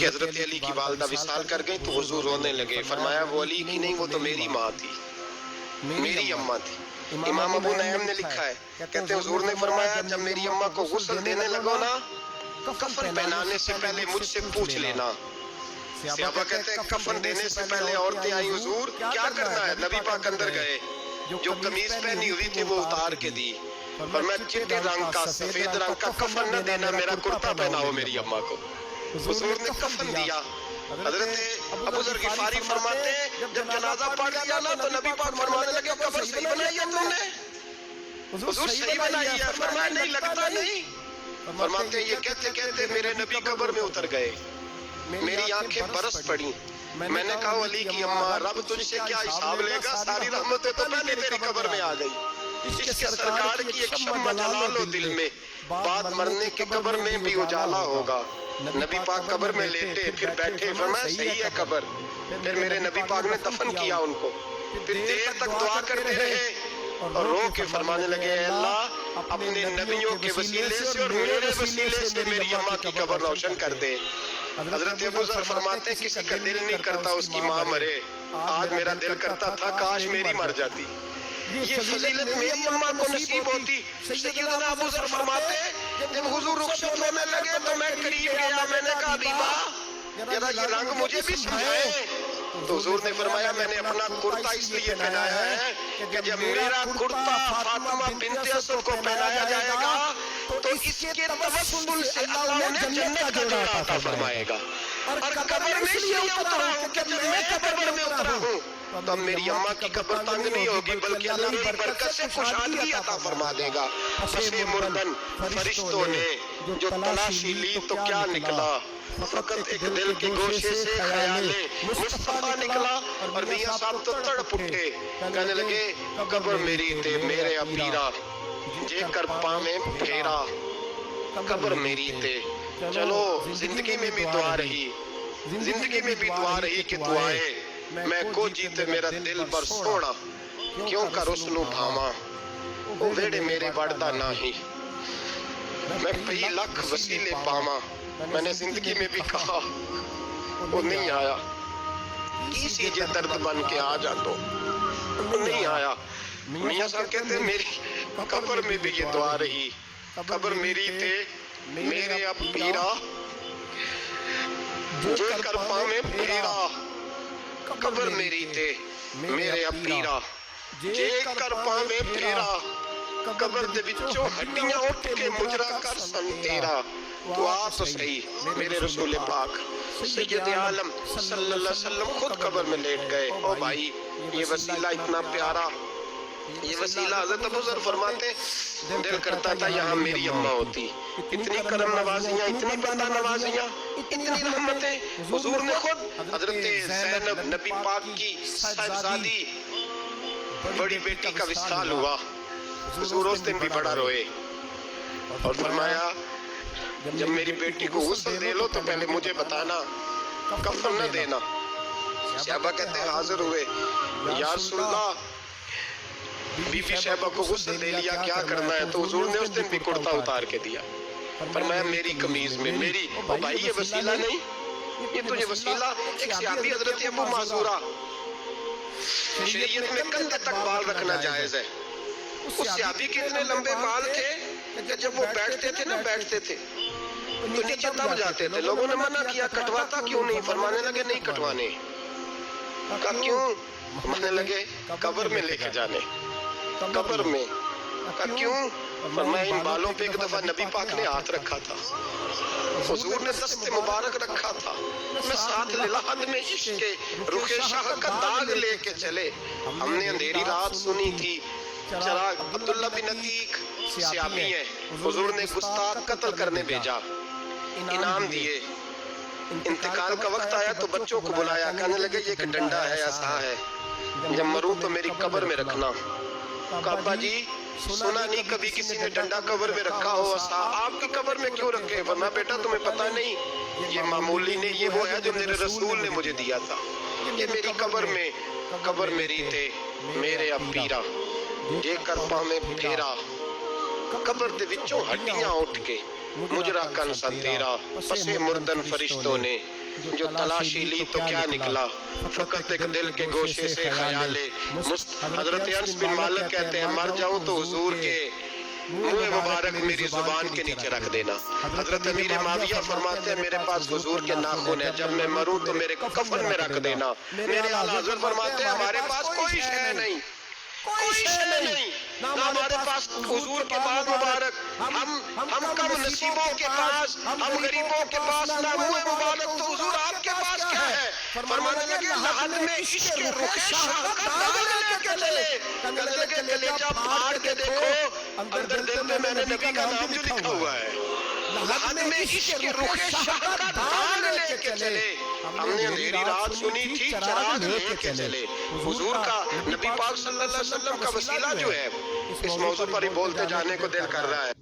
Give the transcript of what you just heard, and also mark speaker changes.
Speaker 1: کہ حضرت علی کی والدہ وصال کر گئی تو حضور رونے لگے. فرمایا وہ علی کی نہیں، وہ تو میری ماں تھی، میری اماں تھی. امام ابو نعیم نے لکھا ہے، کہتے ہیں حضور نے فرمایا جب میری اماں کو غسل دینے لگو نا، کفن پہنانے سے پہلے مجھ سے پوچھ لینا. صحابہ کہتے ہیں کفن دینے سے پہلے عورتیں آئیں، حضور کیا کرنا ہے؟ نبی پاک اندر گئے، جو قمیض پہنی ہوئی تھی وہ اتار کے دی. فرمایا چٹے رنگ کا سفید رنگ کا کفن نہ دینا، میرا کرتا پہناؤ میری اماں کو. حضور نے کفن دیا. حضرت ابو ذر غفاری فرماتے ہیں جب جنازہ پڑھ لیا نا تو نبی پاک فرمانے لگے قبر صحیح بنائی ہے تم نے؟ حضور صحیح بنائی ہے؟ فرمایا نہیں، لگتا نہیں. فرماتے ہیں یہ کہتے کہتے میرے نبی قبر میں اتر گئے، میری آنکھیں برس پڑی. میں نے کہا علی کی اماں رب تجھ سے کیا حساب لے گا؟ ساری رحمتیں تو پہلے تیری قبر میں آ گئی. اس کے سرکار کی ایک شمع جلا لو دل میں، بعد مرنے کے قبر میں بھی اجالا ہوگا. نبی پاک قبر میں لیٹے پھر بیٹھے، فرمایا صحیح ہے قبر. پھر میرے نبی پاک نے دفن کیا ان کو. پھر دیر تک دعا کرتے رہے اور رو کے فرمانے لگے اے اللہ اپنے نبیوں کے وسیلے سے اور میرے وسیلے سے میری اماں کی قبر روشن کر دے. حضرت ابو ذر فرماتے ہیں کسی کا دل نہیں کرتا اس کی ماں مرے، آج میرا دل کرتا تھا کاش میری مر جاتی. یہ فضیلت میری اماں کو نصیب ہوتی. سیدنا ابو ذر فرماتے ہیں جب حضور رخصت ہونے لگے تو میں قریب گیا، میں نے کہا حبیبہ ذرا یہ رنگ مجھے بھی سمجھائیں. تو حضور نے فرمایا میں نے اپنا کرتا اس لیے پہنایا ہے کہ جب میرا کرتا فاطمہ بنت اسد کو پہنایا جائے گا تو اس کے توسل سے اللہ انہیں جنت کا جوڑا عطا فرمائے گا. اور قبر میں اس لیے اترا ہوں کہ جب میں قبر میں اترا ہوں تو میری اماں کی قبر تنگ نہیں ہوگی بلکہ اللہ کی برکت سے خوشحالی عطا فرما دے گا. پس مردن فرشتوں نے جو تلاشی لی تو کیا نکلا؟ فقط ایک دل کے گوشے سے خیال مصطفیٰ نکلا. اور میاں صاحب تو تڑپ اٹھے، کہنے لگے قبر میری تے میرے اپیرا جے کر پاویں پھیرا، قبر میری تے. چلو زندگی میں بھی دعا رہی، زندگی میں بھی دعا رہی کہ تو آئے میں کو جیتے میرا دل بر سونا کیوں کر اس نو بھاواں وہ ویڑے میرے وڑدا نہیں میں پئی لکھ وسیلے پاواں. میں نے زندگی میں بھی کہا وہ نہیں آیا، کسی جے درد بن کے آ جا تو نہیں آیا. میاں صاحب کہتے ہیں میری قبر میں بھی یہ دعا رہی، قبر میری تے میرے اب پیرا جو کر پاویں پھیرا، قبر میری تے میرے اب پیرا جے کر پاویں پھیرا، قبر دے وچوں ہڈیاں اٹھ کے مجرا کر سن تیرا. تو آ تو صحیح میرے رسول پاک سید عالم صلی اللہ علیہ وسلم خود قبر میں لیٹ گئے. او بھائی یہ وسیلہ اتنا پیارا، یہ وسیلہ حضرت ابو ذر فرماتے دل کرتا تھا یہاں میری اماں ہوتی. اتنی کرم نوازیاں، اتنی بندہ نوازیاں، اتنی رحمتیں. حضور نے خود حضرت زینب نبی پاک کی صاحبزادی بڑی بیٹی کا وصال ہوا، حضور اس دن بھی بڑا روئے اور فرمایا جب میری بیٹی کو غسل دے لو تو پہلے مجھے بتانا، کفن نہ دینا. صحابہ کہتے ہیں حاضر ہوئے یا رسول اللہ بی بی شہبہ کو غسل دے لیا کیا کرنا ہے؟ تو حضور نے اس دن بھی کرتا اتار کے دیا. فرمایا میری قمیض میں میری. بھائی یہ وسیلہ نہیں، یہ تو یہ وسیلہ. ایک صحابی حضرت ابو معذورہ، شریعت میں کندھے تک بال رکھنا جائز ہے. اس صحابی کے اتنے لمبے بال تھے کہ جب وہ بیٹھتے تھے تو نیچے دب جاتے تھے. لوگوں نے منع کیا کٹواتا کیوں نہیں؟ فرمانے لگے نہیں کٹوانے. کہا کیوں؟ فرمانے لگے قبر میں لے کے جانے. قبر میں. کہا کیوں؟ فرمایا ان بالوں پہ ایک دفعہ نبی پاک نے ہاتھ رکھا تھا، حضور نے دست مبارک رکھا تھا، میں ساتھ للحد میں عشق رخ شاہ کا داغ لے کے چلے. ہم نے اندھیری رات سنی تھی چراغ. عبداللہ بن عتیق صحابی ہے، حضور نے گستاخ قتل کرنے بھیجا، انعام دیے. انتقال کا وقت آیا تو بچوں کو بلایا، کہنے لگے یہ ایک ڈنڈا ہے عصا ہے، جب مروں تو میری قبر میں رکھنا. کہا ابا جی سنا نہیں کبھی کسی نے ڈنڈا قبر میں رکھا ہو، عصا آپ کی قبر میں کیوں رکھے؟ فرمایا بیٹا تمہیں پتہ نہیں یہ معمولی نہیں، یہ وہ ہے جو میرے رسول نے مجھے دیا تھا. یہ میری قبر میں، قبر میری تے میرے اب پیرا جے کر پاویں پھیرا، قبر دے وچوں ہڈیاں اٹھ کے مجرا کن سا تیرا. پس مردن فرشتوں نے جو تلاشی لی تو کیا نکلا، فقط ایک دل کے گوشے سے خیالے حضرت انس بن مالک کہتے ہیں مر جاؤں تو حضور کے منہ مبارک میری زبان کے نیچے رکھ دینا۔ حضرت امیر معاویہ فرماتے ہیں میرے پاس حضور کے ناخن ہے، جب میں مروں تو میرے کفن میں رکھ دینا۔ میرے اعلیٰ حضرت فرماتے ہیں ہمارے پاس کوئی شے نہیں، کوئی شے نہیں، نہ ہمارے پاس حضور کے بعد مبارک، ہم کم نصیبوں کے پاس، ہم غریبوں کے پاس نہ منہ مبارک، تو حضور آپ کے پاس کیا ہے؟ فرمانے لگے لحد میں عشق کے رخ شاہ کا داغ لے کے چلے، کہنے لگے کلیجہ پھاڑ کے دیکھو اندر دل میں میں نے نبی کا نام جو لکھا ہوا ہے۔ لحد میں عشق کے رخ شاہ کا داغ لے کے چلے، ہم نے اندھیری رات سنی تھی چراغ لے کے چلے۔ حضور کا نبی پاک صلی اللہ علیہ وسلم کا وسیلہ جو ہے اس موضوع پر ہی بولتے جانے کو دل کر رہا ہے۔